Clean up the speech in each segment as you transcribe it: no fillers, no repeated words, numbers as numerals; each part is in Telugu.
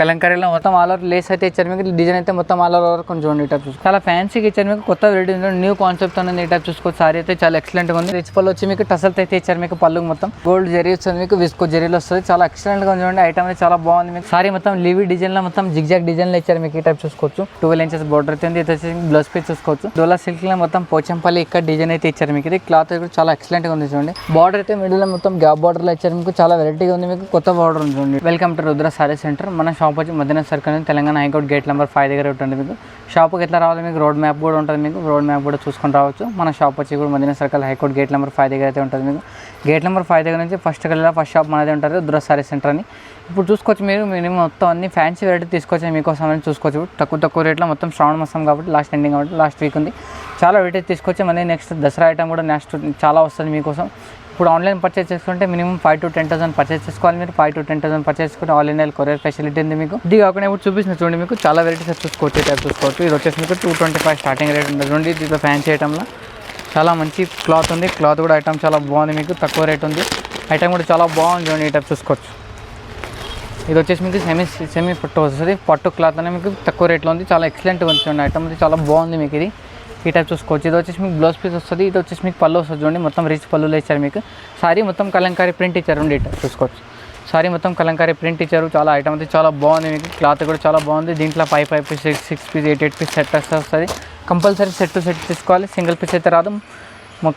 కలంకారీలో మొత్తం ఆల్ ఓవర్ లేస్ అయితే ఇచ్చారు మీకు. డిజైన్ అయితే మొత్తం ఆల్ ఓవర్ కొంచెం చూడండి ఈ టైప్ చూసుకోవచ్చు. చాలా ఫ్యాన్సీగా ఇచ్చారు మీకు. కొత్త వెరైటీ న్యూ కాన్సెప్ట్ అనేది ఈ టైప్ చూసుకోవచ్చు. సారీ అయితే చాలా ఎక్సలెంట్గా ఉంది. రిచ్ పళ్ళు వచ్చి మీకు టసల్తో అయితే ఇచ్చారు మీకు. పళ్ళు మొత్తం గోల్డ్ జరీ వస్తుంది మీకు. విస్కో జరీలో వస్తుంది. చాలా ఎక్సలెంట్గా ఉంది చూడండి. ఐటమ్ అనేది చాలా బాగుంది మీకు. సారీ మొత్తం లీవీ డిజైన్లో మొత్తం జిగ్జాగ్ డిజైన్లో ఇచ్చారు మీకు. ఈ టైప్ చూసుకోవచ్చు. 12 ఇంచెస్ బోర్డర్ అయితే ఉంది. ఇది వచ్చి బ్లౌజ్ పీస్ చూసుకోవచ్చు. డోలా సిల్క్లో మొత్తం పోచంపల్లి ఇక్కడ డిజైన్ అయితే ఇచ్చారు మీకు. ఇది క్లాత్ కూడా చాలా ఎక్సలెంట్గా ఉంది చూడండి. బార్డర్ అయితే మిడిల్ మొత్తం గ్యాప్ బార్డర్లో ఇచ్చారు మీకు. చాలా వెరైటీగా ఉంది మీకు. కొత్త బార్డర్ ఉంది చూడండి. Welcome to Rudra sari centre. మన షాప్ వచ్చి Madina circle Telangana high court gate number 5 దగ్గర ఉంటుంది మీకు. షాప్కి ఎట్లా రావాలి మీకు రోడ్ మ్యాప్ కూడా ఉంటుంది మీకు. రోడ్ మ్యాప్ కూడా చూసుకొని రావచ్చు. మన షాప్ వచ్చి కూడా Madina circle high court gate number 5 దగ్గర అయితే ఉంటుంది మీకు. గేట్ నెంబర్ 5 దగ్గర నుంచి ఫస్ట్ షాప్ మనదే ఉంటుంది రుద్ర సారీ సెంటర్ అని. ఇప్పుడు చూసుకోవచ్చు మీరు మినిమం మొత్తం అన్ని ఫ్యాన్సీ వెరైటీ తీసుకొచ్చి మీకోసం అని చూసుకోవచ్చు. తక్కువ రేట్లో మొత్తం శ్రావణ మాసం కాబట్టి లాస్ట్ ఎండింగ్ కాబట్టి లాస్ట్ వీక్ ఉంది. చాలా వెరైటీ తీసుకొచ్చి మళ్ళీ నెక్స్ట్ దసరా ఐటమ్ కూడా నెక్స్ట్ చాలా వస్తుంది మీకోసం. ఇప్పుడు ఆన్లైన్ పర్చేస్ చేసుకుంటే మినిమం 5 to 10,000 పర్చేస్ చేసుకోవాలి మీరు. 5 to 10,000 పర్చేస్ చేసుకుంటే ఆల్ ఇండియా కొరియర్ ఫెసిలిటీ ఉంది మీకు. ఇది కాకుండా ఇప్పుడు చూపిస్తుంది చూడండి మీకు. చాలా వెరైటీస్ చూసుకోవచ్చు. టైప్ చూసుకోవచ్చు. ఇది వచ్చేసి మీకు 225 స్టార్టింగ్ రేట్ ఉంటుంది చూడండి. ఇది ఫ్యాన్సీ ఐటమ్లో చాలా మంచి క్లాత్ ఉంది. క్లాత్ కూడా ఐటమ్ చాలా బాగుంది మీకు. తక్కువ రేట్ ఉంది. ఐటమ్ కూడా చాలా బాగుంది చూడండి. ఈ టైప్ చూసుకోవచ్చు. ఇది వచ్చేసి మీకు సెమీ పట్టు వస్తుంది. పట్టు క్లాత్ అనేది మీకు తక్కువ రేట్లో ఉంది. చాలా ఎక్సలెంట్గా ఉంది చూడండి. ఐటమ్ అయితే చాలా బాగుంది మీకు. ఇది ఈ టైప్ చూసుకోవచ్చు. ఇది వచ్చేసి మీకు బ్లౌజ్ పీస్ వస్తుంది. ఇది వచ్చేసి మీకు పళ్ళు వస్తుంది చూడండి. మొత్తం రిచ్ పళ్ళులో ఇచ్చారు మీకు. సారీ మొత్తం కలంకారీ ప్రింట్ ఇచ్చారు ఈ టైప్ చూసుకోవచ్చు. సారీ మొత్తం కలంకారీ ప్రింట్ ఇచ్చారు. చాలా ఐటమ్ అయితే చాలా బాగుంది మీకు. క్లాత్ కూడా చాలా బాగుంది. దీంట్లో 5 పీస్ 6 పీస్ 8 పీస్ సెట్ వస్తుంది. కంపల్సరీ సెట్ తీసుకోవాలి. సింగిల్ పీస్ అయితే రాదు.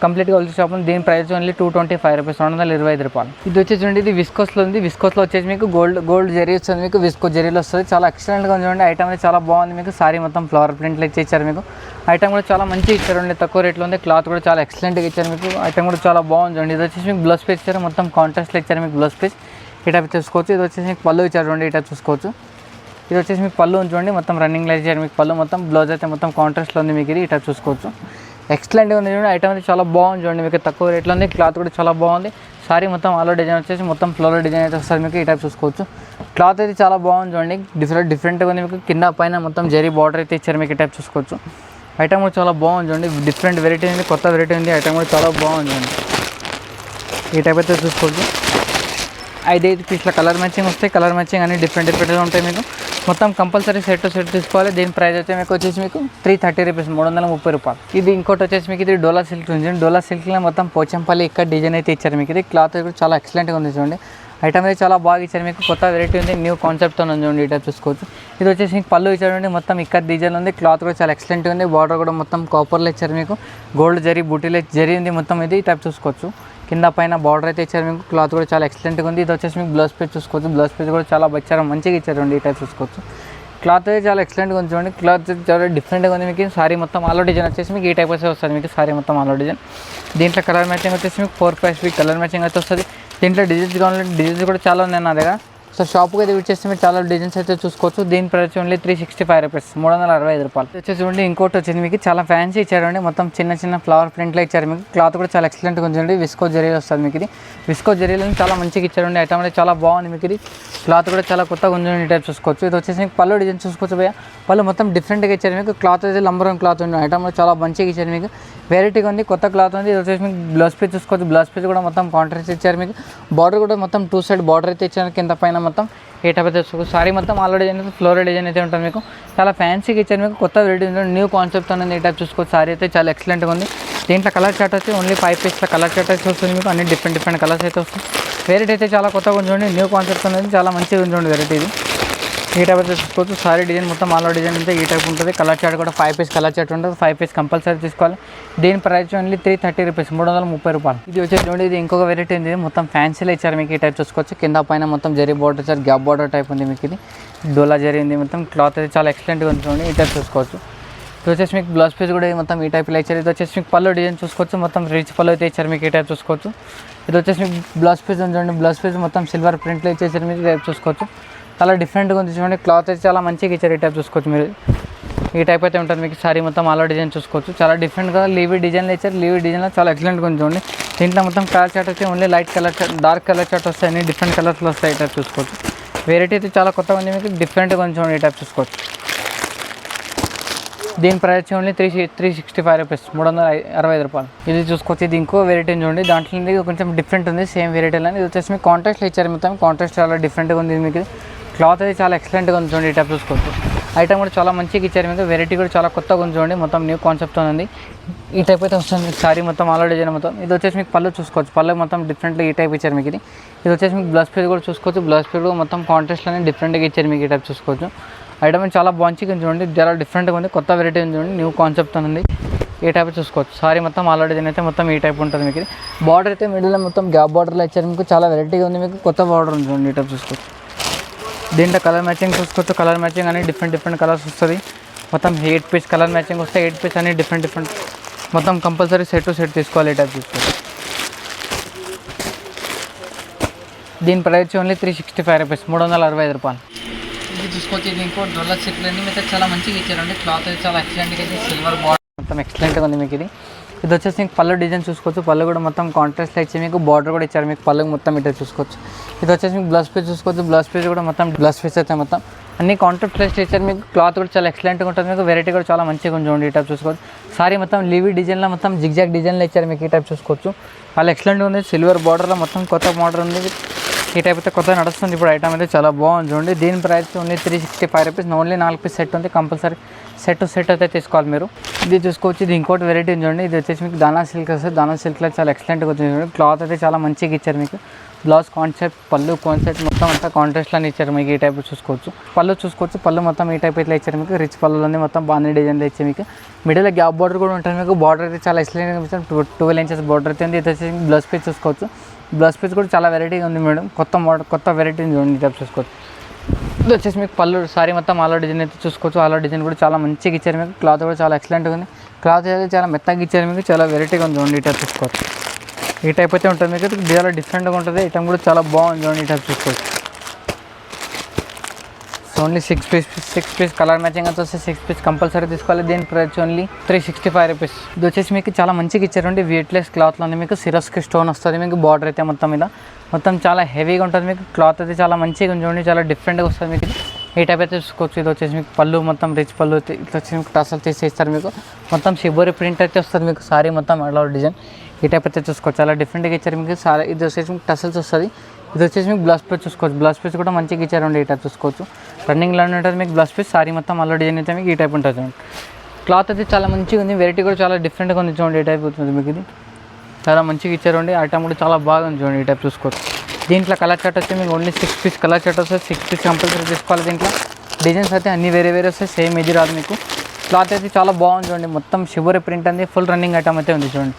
కంప్లీట్గా వచ్చే షాప్ దీని ప్రైస్ ఓన్లీ 225 రూపీస్, 225 రూపాయలు. ఇది వచ్చేసి చూడండి. ఇది విస్కోస్లో ఉంది. విస్కోస్లో వచ్చేసి మీకు గోల్డ్ జరీ వస్తుంది మీకు. విస్కో జరీలో వస్తుంది. చాలా ఎక్సలెంట్గా ఉంది చూడండి. ఐటమ్ అనేది చాలా బాగుంది మీకు. సారీ మొత్తం ఫ్లవర్ ప్రింట్లు ఇచ్చారు మీకు. ఐటమ్ కూడా చాలా మంచిగా ఇచ్చారండి. తక్కువ రేట్లో ఉంది. క్లాత్ కూడా చాలా ఎక్సలెంట్గా ఇచ్చారు మీకు. ఐటమ్ కూడా చాలా బాగుంది చూడండి. ఇది వచ్చేసి మీకు బ్లౌజ్ పీస్ ఇచ్చారు. మొత్తం కాంట్రాస్ట్లో ఇచ్చారు మీకు బ్లౌజ్ పీస్. ఈ టైప్ చూసుకోవచ్చు. ఇది వచ్చేసి మీకు పళ్ళు ఇచ్చారు చూడండి. ఈ టైప్ చూసుకోవచ్చు. ఇది వచ్చేసి మీకు పళ్ళు చూడండి. మొత్తం రన్నింగ్లో ఇచ్చారు మీకు. పళ్ళు మొత్తం బ్లౌజ్ అయితే మొత్తం కాంట్రాస్ట్లో ఉంది మీకు. ఇది ఈ టైప్ చూసుకోవచ్చు. ఎక్సలెంట్గా ఉంది చూడండి. ఐటమ్ అయితే చాలా బాగుంది చూడండి మీకు. తక్కువ రేట్లో ఉంది. క్లాత్ కూడా చాలా బాగుంది. సారీ మొత్తం ఆలో డిజైన్ వచ్చేసి మొత్తం ఫ్లోరల్ డిజైన్ అయితే వస్తుంది మీకు. ఈ టైప్ చూసుకోవచ్చు. క్లాత్ అయితే చాలా బాగుంది చూడండి. డిఫరెంట్గా ఉంది మీకు. కింద పైన మొత్తం జరీ బార్డర్ అయితే ఇచ్చారు మీకు. ఈ టైప్ చూసుకోవచ్చు. ఐటమ్ కూడా చాలా బాగుంది చూడండి. డిఫరెంట్ వెరైటీ ఉంది. కొత్త వెరైటీ ఉంది. ఐటమ్ కూడా చాలా బాగుంది చూడండి. ఈ టైప్ అయితే చూసుకోవచ్చు. 5 పీస్ల కలర్ మ్యాచింగ్ వస్తాయి. కలర్ మ్యాచింగ్ అన్ని డిఫరెంట్గా ఉంటాయి మీకు. మొత్తం కంపల్సరీ సెట్ తీసుకోవాలి. దీని ప్రైస్ అయితే మీకు వచ్చేసి మీకు 330 రూపీస్, 330 రూపాయలు. ఇది ఇంకోటి వచ్చేసి మీకు ఇది డోలా సిల్క్ ఉంది. డోలా సిల్క్లో మొత్తం పోచంపల్లి ఇక్కడ డిజైన్ అయితే ఇచ్చారు మీకు. ఇది క్లాత్ కూడా చాలా ఎక్సలెంట్గా ఉంది చూడండి. ఐటమ్ అయితే చాలా బాగా ఇచ్చారు మీకు. కొత్త వెరైటీ ఉంది. న్యూ కాన్సెప్ట్తో ఉంది చూడండి. ఈ టైప్ చూసుకోవచ్చు. ఇది వచ్చేసి మీకు పళ్ళు ఇచ్చారు మొత్తం ఇక్కడ డిజైన్ ఉంది. క్లాత్ కూడా చాలా ఎక్సలెంట్గా ఉంది. బార్డర్ కూడా మొత్తం కాపర్లో ఇచ్చారు మీకు. గోల్డ్ జరీ బూటీలో జరీ ఉంది మొత్తం. ఇది ఈ టైప్ చూసుకోవచ్చు. కింద పైన బార్డర్ అయితే ఇచ్చారు మీకు. క్లాత్ కూడా చాలా ఎక్సలెంట్గా ఉంది. ఇది వచ్చేసి మీకు బ్లౌజ్ పీస్ చూసుకోవచ్చు. బ్లౌజ్ పీస్ కూడా చాలా ఇచ్చారు, మంచిగా ఇచ్చారు ఈ టైప్ చూసుకోవచ్చు. క్లాత్ అయితే చాలా ఎక్సలెంట్గా ఉంది చూడండి. క్లాత్ చాలా డిఫరెంట్గా ఉంది మీకు. సారీ మొత్తం ఆలో డిజైన్ వచ్చేసి మీకు ఈ టైప్ అయితే వస్తుంది మీకు. సారీ మొత్తం ఆలో డిజైన్. దీంట్లో కలర్ మ్యాచింగ్ వచ్చేసి మీకు 4 పీస్ కలర్ మ్యాచింగ్ అయితే వస్తుంది. దీంట్లో డిజైన్స్ కావాలంటే డిజైన్స్ కూడా చాలా ఉన్నాయి నా దగ్గర. సో షాప్కి అయితే విచ్చేస్తే మీరు చాలా డిజైన్స్ అయితే చూసుకోవచ్చు. దీని ప్రైస్ ఓన్లీ 365 రూపీస్, 365 రూపాయలు. వచ్చేసి చూడండి. ఇంకోటి వచ్చింది మీకు. చాలా ఫ్యాన్సీ ఇచ్చారండి. మొత్తం చిన్న ఫ్లవర్ ప్రింట్లో ఇచ్చారు మీకు. క్లాత్ కూడా చాలా ఎక్సలెంట్గా ఉంచండి. విస్కో జరీ వస్తుంది మీకు. ఇది విస్కో జరీలో చాలా మంచిగా ఇచ్చారండి. ఐటమ్ అయితే చాలా బాగుంది మీకు. ఇది క్లాత్ కూడా చాలా కొత్తగా ఉంచండి. ఈ టైప్ చూసుకోవచ్చు. ఇది వచ్చేసి మీకు పళ్ళు డిజైన్ చూసుకోవచ్చు భయ్య. పళ్ళు మొత్తం డిఫరెంట్గా ఇచ్చారు మీకు. క్లాత్ అయితే లంబర్ క్లాత్ ఉంది. ఐటమ్ చాలా మంచిగా ఇచ్చారు మీకు. వెరైటీగా ఉంది. కొత్త క్లాత్ ఉంది. ఇది వచ్చేసి మీకు బ్లౌజ్ పీస్ చూసుకోవచ్చు. బ్లౌజ్ పీస్ కూడా మొత్తం కాంట్రాస్ట్ ఇచ్చారు మీకు. బార్డర్ కూడా మొత్తం 2 సైడ్ బార్డర్ అయితే ఇచ్చారు. కింద పైన మొత్తం ఏ టైప్ అయితే చూసుకోవచ్చు. సారీ మొత్తం ఆల్ డిజైన్ అయితే ఫ్లోరల్ డిజైన్ అయితే ఉంటుంది మీకు. చాలా ఫ్యాన్సీగా ఇచ్చారు మీకు. కొత్త వెరైటీ న్యూ కాన్సెప్ట్ అనేది ఈ టైప్ చూసుకోవచ్చు. సారీ అయితే చాలా ఎక్సలెంట్గా ఉంది. దీంట్లో కలర్ చార్ట్ వచ్చి ఓన్లీ 5 పీస్ల కలర్ చార్ట్ అయితే వస్తుంది మీకు. అన్ని డిఫరెంట్ కలర్స్ అయితే వస్తుంది. వెరైటీ అయితే చాలా కొత్తగా ఉంచండి. న్యూ కాన్సెప్ట్ అనేది చాలా మంచిగా ఉంచండి వెరైటీ. ఇది ఈ టైప్ అయితే చూసుకోవచ్చు. సారీ డిజైన్ మొత్తం ఆల్ డిజైన్ అయితే ఈ టైప్ ఉంటుంది. కలర్ చార్ట్ కూడా 5 పీస్ కలర్ చార్ట్ ఉంటుంది. 5 పీస్ కంపల్సరీ తీసుకోవాలి. దీని ప్రైస్ ఓన్లీ 330 రూపీస్, 330 రూపాయలు. ఇది వచ్చేసి ఇది ఇంకొక వెరైటీ ఉంది. మొత్తం ఫ్యాన్సీలో ఇచ్చారు మీకు. ఈ టైప్ చూసుకోవచ్చు. కింద పైన మొత్తం జరీ బార్డర్ ఇచ్చారు. గ్యాప్ బార్డర్ టైప్ ఉంది మీకు. ఇది డోలా జరీ ఉంది మొత్తం. క్లాత్ అయితే చాలా ఎక్సలెంట్గా ఉంటుంది. ఈ టైప్ చూసుకోవచ్చు. ఇది వచ్చేసి మీకు బ్లౌజ్ పీస్ కూడా మొత్తం ఈ టైప్లో ఇచ్చారు. ఇది వచ్చేసి మీకు పళ్ళు డిజైన్ చూసుకోవచ్చు. మొత్తం రిచ్ పళ్ళు అయితే ఇచ్చారు మీకు. ఈ టైప్ చూసుకోవచ్చు. ఇది వచ్చేసి మీకు బ్లౌజ్ పీస్ చూడండి. బ్లౌజ్ పీస్ మొత్తం సిల్వర్ ప్రింట్లో ఇచ్చేసారు మీకు. టైప్ చూసుకోవచ్చు. చాలా డిఫరెంట్గా ఉంది చూడండి. క్లాత్ అయితే చాలా మంచిగా ఇచ్చారు. ఈ టైప్ చూసుకోవచ్చు మీరు. ఈ టైప్ అయితే ఉంటుంది మీకు. సారీ మొత్తం ఆలో డిజైన్ చూసుకోవచ్చు. చాలా డిఫరెంట్గా లీవీ డిజైన్లో ఇచ్చారు. లీవీ డిజైన్లో చాలా ఎక్సలెంట్గా ఉంది చూడండి. దీంట్లో మొత్తం కలర్ చార్ట్ అయితే only light colour chart, dark colour chart వస్తాయి. అన్ని డిఫరెంట్ కలర్స్లో వస్తాయి. ఈ టైప్ చూసుకోవచ్చు. వెరైటీ అయితే చాలా కొత్తగా ఉంది మీకు. డిఫరెంట్గా ఉంది చూడండి. ఈ టైప్ చూసుకోవచ్చు. దీని ప్రైస్ ఓన్లీ 365 రూపీస్, 365 రూపాయలు. ఇది చూసుకోవచ్చు. ఇది ఇంకో వెరైటీ చూడండి. దాంట్లో కొంచెం డిఫరెంట్ ఉంది. సేమ్ వెరైటీలో ఇది వచ్చేసి మీకు కాంట్రాస్ట్లో ఇచ్చారు మొత్తం. కాంట్రాస్ట్ చాలా డిఫరెంట్గా ఉంది మీకు. క్లాత్ అయితే చాలా ఎక్సలెంట్గా ఉంది చూడండి. ఈ టైప్ చూసుకోవచ్చు. ఐటమ్ కూడా చాలా మంచిగా ఇచ్చారు మీకు. వెరైటీ కూడా చాలా కొత్తగా ఉంది చూడండి. మొత్తం న్యూ కాన్సెప్ట్తో ఉంది. ఈ టైప్ అయితే వస్తుంది మీకు. సారీ మొత్తం ఆల్ డిజైన్ మొత్తం. ఇది వచ్చేసి మీకు పళ్ళు చూసుకోవచ్చు. పళ్ళు మొత్తం డిఫరెంట్గా ఈ టైప్ ఇచ్చారు మీకు. ఇది వచ్చేసి మీకు బ్లౌజ్ పీస్ కూడా చూసుకోవచ్చు. బ్లౌజ్ పీస్ కూడా మొత్తం కాంట్రాస్ట్లోనే డిఫరెంట్గా ఇచ్చారు మీకు. ఈ టైప్ చూసుకోవచ్చు. ఐటమ్ చాలా బాగుంది చూడండి. చాలా డిఫరెంట్గా ఉంది. కొత్త వెరైటీ ఉంది చూడండి. న్యూ కాన్సెప్ట్తో ఉంది. ఈ టైప్ చూసుకోవచ్చు. సారీ మొత్తం ఆల్ డిజైన్ అయితే మొత్తం ఈ టైప్ ఉంటుంది మీకు. బార్డర్ అయితే మిడిల్లో మొత్తం గ్యాప్ బార్డర్లో ఇచ్చారు మీకు. చాలా వెరైటీగా ఉంది మీకు. కొత్త బార్డర్ ఉంది చూడండి. ఈ టైప్ చూసుకోవచ్చు. దీంట్లో కలర్ మ్యాచింగ్ చూసుకోవచ్చు. కలర్ మ్యాచింగ్ అనేది డిఫరెంట్ కలర్స్ వస్తుంది. మొత్తం 8 పీస్ కలర్ మ్యాచింగ్ వస్తాయి. 8 పీస్ అనేది డిఫరెంట్ మొత్తం కంపల్సరీ సెట్ టు సెట్ తీసుకోవాలి. ఈ టైప్ చూసుకోవచ్చు. దీని ప్రైస్ ఓన్లీ 365 రూపీస్, 365 రూపాయలు. ఇది చూసుకోవచ్చు. ఇది ఇంకో డొల్లా సెట్లు అన్నీ అయితే చాలా మంచిగా ఇచ్చారండి. క్లాత్ అయితే చాలా ఎక్సలెంట్గా అయితే సిల్వర్ బార్డర్ మొత్తం ఎక్సలెంట్గా ఉంది మీకు. ఇది వచ్చేసి మీకు పళ్ళు డిజైన్ చూసుకోవచ్చు. పళ్ళు కూడా మొత్తం కాంట్రాస్ట్లో ఇచ్చి మీకు బార్డర్ కూడా ఇచ్చారు మీకు. పళ్ళు మొత్తం ఇట్లా చూసుకోవచ్చు. ఇది వచ్చేసి మీకు బ్లౌజ్ పీస్ చూసుకోవచ్చు. బ్లౌజ్ పీస్ కూడా మొత్తం బ్లౌజ్ పీస్ అయితే మొత్తం అన్ని కాంట్రాస్ట్ ప్లేస్ ఇచ్చారు మీకు. క్లాత్ కూడా చాలా ఎక్సలెంట్గా ఉంటుంది మీకు. వెరైటీ కూడా చాలా మంచిగా ఉంది చూడండి. ఈ టైప్ చూసుకోవచ్చు. సారీ మొత్తం లీవీ డిజైన్లో మొత్తం జిగ్జాగ్ డిజైన్లో ఇచ్చారు మీకు. ఈ టైప్ చూసుకోవచ్చు. చాలా ఎక్సలెంట్గా ఉంది. సిల్వర్ బార్డర్లో మొత్తం కొత్త బార్డర్ ఉంది. ఈ టైప్ అయితే కొత్తగా నడుస్తుంది ఇప్పుడు. ఐటమ్ అయితే చాలా బాగుంది చూడండి. దీని price only 365 rupees. Only 4 piece set ఉంది. కంపల్సరీ సెట్ టు సెట్ అయితే తీసుకోవాలి మీరు. ఇది చూసుకోవచ్చు. ఇది ఇంకోటి వెరైటీ చూడండి. ఇది వచ్చేసి మీకు దానా సిల్క్ వస్తుంది. దానా సిల్క్లో చాలా ఎక్సలెంట్గా వచ్చింది చూడండి. క్లాత్ అయితే చాలా మంచిగా ఇచ్చారు మీకు. బ్లౌజ్ కాన్సెప్ట్, పళ్ళు కాన్సెప్ట్ మొత్తం అంతా కాంట్రాస్ట్లోనే ఇచ్చారు మీకు. ఈ టైప్ చూసుకోవచ్చు. పళ్ళు చూసుకోవచ్చు. పళ్ళు మొత్తం ఈ టైప్ ఇట్లా ఇచ్చారు మీకు. రిచ్ పళ్ళు ఉంది మొత్తం. బాగానే డిజైన్లో ఇచ్చారు మీకు. మిడిల్ గ్యాప్ బార్డర్ కూడా ఉంటుంది మీకు. బార్డర్ అయితే చాలా ఎక్సలెంట్గా ఇచ్చారు. 12 ఇంచెస్ బార్డర్ అయితే ఉంది. ఇది వచ్చేసి బ్లౌజ్ పీస్ చూసుకోవచ్చు. బ్లౌజ్ పీస్ కూడా చాలా వెరైటీగా ఉంది మేడం. కొత్త మోడల్ కొత్త వెరైటీ చూడండి. ఈ టైప్ చూసుకోవచ్చు. ఇది వచ్చేసి మీకు పళ్ళు సారీ మొత్తం ఆల్ డిజైన్ అయితే చూసుకోవచ్చు. ఆల్ డిజైన్ కూడా చాలా మంచిగా ఇచ్చారు మీకు. క్లాత్ కూడా చాలా ఎక్సలెంట్గా ఉంది. క్లాత్ అయితే చాలా మెత్తగా ఇచ్చారు మీకు. చాలా వెరైటీగా ఉంది చూడండి. ఈ టైప్ చూసుకోవచ్చు. ఈ టైప్ అయితే ఉంటుంది మీకు. చాలా డిఫరెంట్గా ఉంటుంది. ఐటమ్ కూడా చాలా బాగుంది చూడండి. ఈ టైప్ చూసుకోవచ్చు. ఓన్లీ 6 పీస్ కలర్ మ్యాచింగ్ అయితే వస్తే 6 పీస్ కంపల్సరీ తీసుకోవాలి. దీని ప్రైస్ ఓన్లీ 365 రూపీస్. ఇది వచ్చేసి మీకు చాలా మంచిగా ఇచ్చారండి. వెయిట్లెస్ క్లాత్లో మీకు సిరస్కి స్టోన్ వస్తుంది మీకు. బార్డర్ అయితే మొత్తం మీద మొత్తం చాలా హెవీగా ఉంటుంది మీకు. క్లాత్ అయితే చాలా మంచిగా చూడండి. చాలా డిఫరెంట్గా వస్తుంది మీకు. ఈ టైప్ అయితే చూసుకోవచ్చు. ఇది వచ్చేసి మీకు పళ్ళు మొత్తం రిచ్ పళ్ళు అయితే ఇట్లా వచ్చి మీకు టసల్ తీసి ఇస్తారు మీకు. మొత్తం షిబోరి ప్రింట్ అయితే వస్తుంది మీకు. సారీ మొత్తం అలా డిజైన్ ఈ టైప్ అయితే చూసుకోవచ్చు. చాలా డిఫరెంట్గా ఇచ్చారు మీకు. సారీ ఇది వచ్చేసి మీకు టసల్స్ వస్తుంది. ఇది వచ్చేసి మీకు బ్లౌజ్ పీస్ చూసుకోవచ్చు. బ్లౌజ్ పీస్ కూడా మంచిగా ఇచ్చారండి. ఈ టైప్ చూసుకోవచ్చు. రన్నింగ్లో ఉంటుంది మీకు బ్లౌజ్ పీస్. సారీ మొత్తం అలా డిజైన్ అయితే మీకు ఈ టైప్ ఉంటుంది చూడండి. క్లాత్ అయితే చాలా మంచిగా ఉంది. వెరైటీ కూడా చాలా డిఫరెంట్గా ఉంది చూడండి. ఈ టైప్ అవుతుంది మీకు. ఇది చాలా మంచిగా ఇచ్చారండి. ఐటమ్ కూడా చాలా బాగా ఉంది చూడండి. ఈ టైప్ చూసుకోవచ్చు. దీంట్లో కలర్ చార్ట్ వచ్చి మీకు ఓన్లీ 6 పీస్ కలర్ చార్ట్ వస్తుంది. 6 పీస్ కంపల్సరీ తీసుకోవాలి. దీంట్లో డిజైన్స్ అయితే అన్ని వేరే వస్తాయి. సేమ్ ఇది రాదు మీకు. క్లాత్ అయితే చాలా బాగుంది చూడండి. మొత్తం షిబోరి ప్రింట్ ఉంది. ఫుల్ రన్నింగ్ ఐటమ్ అయితే ఉంది చూడండి.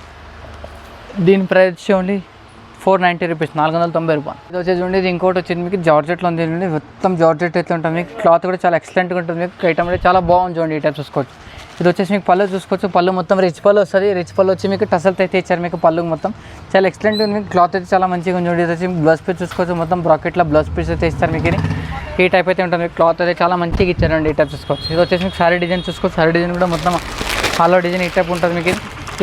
దీని ప్రైస్ ఓన్లీ 490 రూపీస్, 490 రూపాయలు. ఇది వచ్చేసి చూడండి. ఇది ఇంకోటి వచ్చింది మీకు జార్జెట్లో ఉంది చూడండి. మొత్తం జార్జెట్ అయితే ఉంటుంది మీకు. క్లాత్ కూడా చాలా ఎక్సలెంట్గా ఉంటుంది మీకు. ఐటమ్ అయితే చాలా బాగుంది చూడండి. ఈ టైప్ చూసుకోవచ్చు. ఇది వచ్చేసి మీకు పళ్ళు చూసుకోవచ్చు. పళ్ళు మొత్తం రిచ్ పళ్ళు వస్తుంది. రిచ్ పళ్ళు వచ్చి మీకు టసల్తో అయితే ఇచ్చారు మీకు. పళ్ళు మొత్తం చాలా ఎక్సలెంట్ ఉంది మీకు. క్లాత్ అయితే చాలా మంచిగా ఉంది చూడండి. ఇది వచ్చి బ్లౌజ్ పీస్ చూసుకోవచ్చు. మొత్తం బ్రాకెట్లో బ్లౌజ్ పీస్ అయితే ఇస్తారు మీకు. ఈ టైప్ అయితే ఉంటుంది మీకు. క్లాత్ అయితే చాలా మంచిగా ఇచ్చారండి. ఈ టైప్ చూసుకోవచ్చు. ఇది వచ్చేసి మీకు సారీ డిజైన్ చూసుకోవచ్చు. సారీ డిజైన్ కూడా మొత్తం హాలో డిజైన్ ఈ టైప్ ఉంటుంది మీకు.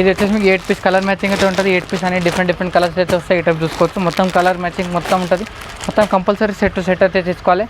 ఇది వచ్చేసి మీకు 8 పీస్ కలర్ మ్యాచింగ్ అయితే ఉంటుంది. 8 పీస్ అనేది డిఫరెంట్ కలర్స్ అయితే వస్తాయి. ఈ టైప్ చూసుకోవచ్చు. మొత్తం కలర్ మ్యాచింగ్ మొత్తం ఉంటుంది. మొత్తం కంపల్సరీ సెట్ టు సెట్ అయితే తీసుకోవాలి.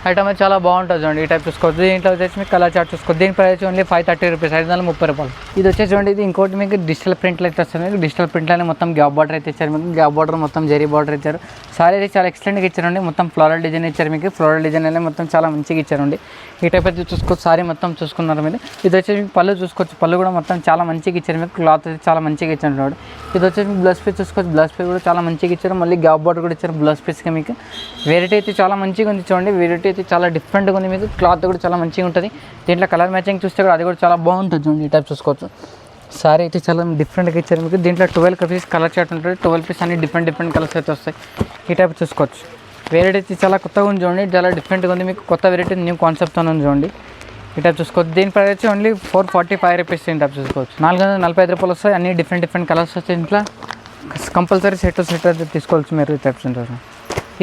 ఐటమ్ అయితే చాలా బాగుంటుంది చూడండి. ఈ టైప్ చూసుకోవచ్చు. దీంట్లో వచ్చేసి మీకు కలర్ చార్ట్ చూసుకోవచ్చు. దీని ప్రైస్ ఓన్లీ 530 రూపీస్, 530 రూపాయలు. ఇది వచ్చేసి చూడండి. ఇది ఇంకోటి మీకు డిజిటల్ ప్రింట్లు అయితే వస్తుంది మీకు. డిజిటల్ ప్రింట్లోనే మొత్తం గ్యాప్ బార్డర్ అయితే ఇచ్చారు మీకు. గ్యాప్ బార్డర్ మొత్తం జరీ బార్డర్ ఇచ్చారు. సారీ అయితే చాలా ఎక్సలెంట్గా ఇచ్చారండి. మొత్తం ఫ్లోరల్ డిజైన్ ఇచ్చారు మీకు. ఫ్లోరల్ డిజైన్ అనేది మొత్తం చాలా మంచిగా ఇచ్చారండి. ఈ టైప్ అయితే చూసుకోవచ్చు. సారీ మొత్తం చూసుకున్నారు మీరు. ఇది వచ్చేసి మీకు పళ్ళు చూసుకోవచ్చు. పళ్ళు కూడా మొత్తం చాలా మంచిగా ఇచ్చారు మీకు. క్లాత్ అయితే చాలా మంచిగా ఇచ్చారు. ఇది వచ్చేసి మీకు బ్లౌజ్ పీస్ చూసుకోవచ్చు. బ్లౌజ్ పీస్ కూడా చాలా మంచిగా ఇచ్చారు. మళ్ళీ గ్యాప్ బార్డర్ కూడా ఇచ్చారు బ్లౌజ్ పీస్కి మీకు. వెరైటీ అయితే చాలా మంచిగా ఉంది చూడండి. వెరైటీ అయితే చాలా డిఫరెంట్గా ఉంది మీకు. క్లాత్ కూడా చాలా మంచిగా ఉంటుంది. దీంట్లో కలర్ మ్యాచింగ్ చూస్తే కూడా అది కూడా చాలా బాగుంటుంది చూడండి. ఈ టైప్ చూసుకోవచ్చు. సారీ అయితే చాలా డిఫరెంట్గా ఇచ్చారు మీకు. దీంట్లో 12 పీస్ కలర్ చార్ట్ ఉంటుంది. 12 పీస్ అన్ని డిఫరెంట్ కలర్స్ అయితే వస్తాయి. ఈ టైప్ చూసుకోవచ్చు. వెరైటీ అయితే చాలా కొత్తగా ఉంది చూడండి. చాలా డిఫరెంట్గా ఉంది మీకు. కొత్త వెరైటీ న్యూ కాన్సెప్ట్తో ఉంది చూడండి. ఈ టైప్ చూసుకోవచ్చు. దీని ప్రైస్ వచ్చి ఓన్లీ 445 రూపీస్. ఈ టైప్ చూసుకోవచ్చు. 445 రూపాయలు వస్తాయి. అన్ని డిఫరెంట్ కలర్స్ వస్తాయి. ఇంట్లో కంపల్సరీ సెట్ టు సెట్ అయితే తీసుకోవచ్చు మీరు. ఈ టైప్స్ ఉంటారు.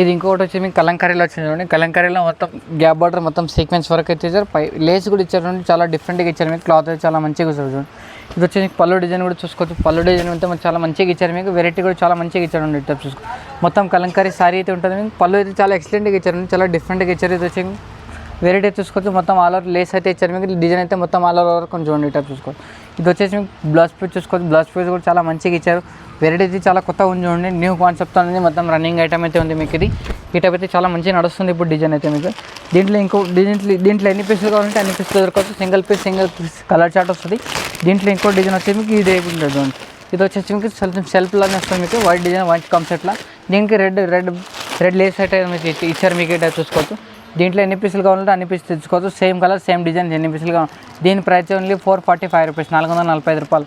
ఇది ఇంకొకటి వచ్చి మీకు కలంకారీలో వచ్చింది చూడండి. కలంకారీలో మొత్తం గ్యాప్ బార్డర్ మొత్తం సీక్వెన్స్ వరకు అయితే ఇచ్చారు. పై లేస్ కూడా ఇచ్చారు చూడండి. చాలా డిఫరెంట్గా ఇచ్చారు మీకు. క్లాత్ అయితే చాలా మంచిగా ఇచ్చారు చూడండి. ఇది వచ్చి మీకు పళ్ళు డిజైన్ కూడా చూసుకోవచ్చు. పళ్ళు డిజైన్ అయితే చాలా మంచిగా ఇచ్చారు మీకు. వెరైటీ కూడా చాలా మంచిగా ఇచ్చారు అండి. టైప్ చూసుకో. మొత్తం కలంకారీ సారీ అయితే ఉంటుంది మీకు. పళ్ళు అయితే చాలా ఎక్సలెంట్గా ఇచ్చారు. చాలా డిఫరెంట్గా ఇచ్చారు. ఇది వచ్చి వెరైటీ చూసుకోవచ్చు. మొత్తం ఆల్ ఓవర్ లేస్ అయితే ఇచ్చారు మీకు. డిజైన్ అయితే మొత్తం ఆల్ ఓవర్ కొంచెం చూడండి. టైప్ చూసుకోవచ్చు. ఇది వచ్చేసి మీకు బ్లౌజ్ పీస్ చూసుకోవచ్చు, బ్లౌజ్ పీస్ కూడా చాలా మంచిగా ఇచ్చారు. వెరైటీ అయితే చాలా కొత్తగా ఉంది చూడండి, న్యూ కాన్సెప్ట్ అనేది మొత్తం రన్నింగ్ ఐటమ్ అయితే ఉంది మీకు. ఇది ఈ టైప్ అయితే చాలా మంచిగా నడుస్తుంది ఇప్పుడు డిజైన్ అయితే మీకు. దీంట్లో ఎన్ని పీసులు కావాలంటే అన్ని పీసులు దొరకవచ్చు. సింగిల్ పీస్ కలర్ చార్ట్ వస్తుంది. దీంట్లో ఇంకో డిజైన్ వచ్చి మీకు ఇది ఉంటుంది చూడండి. ఇది వచ్చేసి మీకు సెల్ఫ్ లాగా వస్తుంది మీకు, వైట్ డిజైన్ వైట్ కాన్సెప్ట్లా. దీనికి రెడ్ లేస్ అయితే మీకు ఇచ్చారు మీకు. టైప్ చూసుకోవచ్చు. దీంట్లో ఎన్ని పీసులు కావాలంటే అన్ని పీసులు తెచ్చుకోవచ్చు. సేమ్ కలర్ సేమ్ డిజైన్ ఎన్ని పీసులు కావాలి. దీని ప్రైస్ ఓన్లీ 445 రూపీస్, 445 రూపాయలు.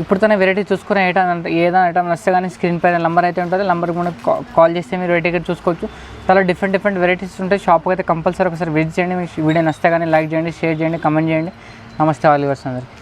ఇప్పుడుతోనే వెరైటీ చూసుకునే ఏదైనా ఐటమ్ నచ్చితే కానీ స్క్రీన్ పైన నెంబర్ అయితే ఉంటుంది. నెంబర్కి మనం కాల్ చేస్తే మీరు వెరైటీ చూసుకోవచ్చు. చాలా డిఫరెంట్ వెరైటీస్ ఉంటాయి. షాప్కి అయితే కంపల్సరీ ఒకసారి విజిట్ చేయండి. మీ వీడియో నచ్చితే కానీ లైక్ చేయండి, షేర్ చేయండి, కమెంట్ చేయండి. నమస్తే ఆల్ యూవర్స్ అందరికీ.